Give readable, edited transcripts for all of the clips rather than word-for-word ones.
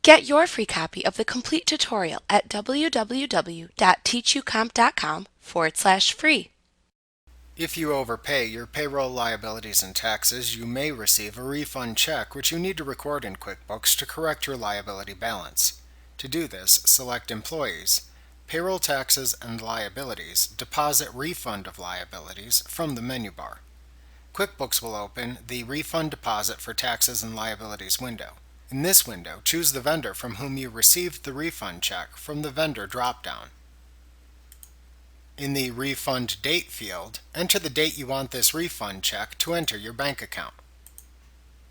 Get your free copy of the complete tutorial at www.teachucomp.com/free. If you overpay your payroll liabilities and taxes, you may receive a refund check which you need to record in QuickBooks to correct your liability balance. To do this, select Employees, Payroll Taxes and Liabilities, Deposit Refund of Liabilities from the menu bar. QuickBooks will open the Refund Deposit for Taxes and Liabilities window. In this window, choose the vendor from whom you received the refund check from the Vendor drop-down. In the Refund Date field, enter the date you want this refund check to enter your bank account.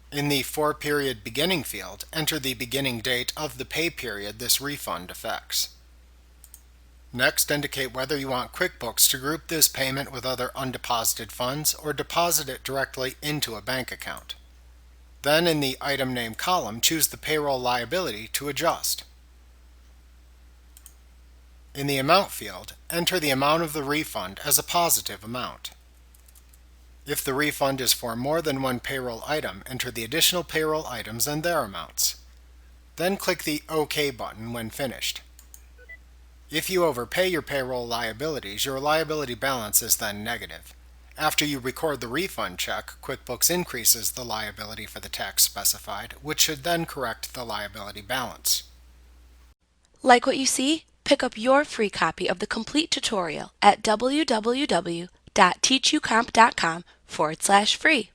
In the For-Period Beginning field, enter the beginning date of the pay period this refund affects. Next, indicate whether you want QuickBooks to group this payment with other undeposited funds or deposit it directly into a bank account. Then, in the Item Name column, choose the payroll liability to adjust. In the Amount field, enter the amount of the refund as a positive amount. If the refund is for more than one payroll item, enter the additional payroll items and their amounts. Then click the OK button when finished. If you overpay your payroll liabilities, your liability balance is then negative. After you record the refund check, QuickBooks increases the liability for the tax specified, which should then correct the liability balance. Like what you see? Pick up your free copy of the complete tutorial at www.teachucomp.com/free.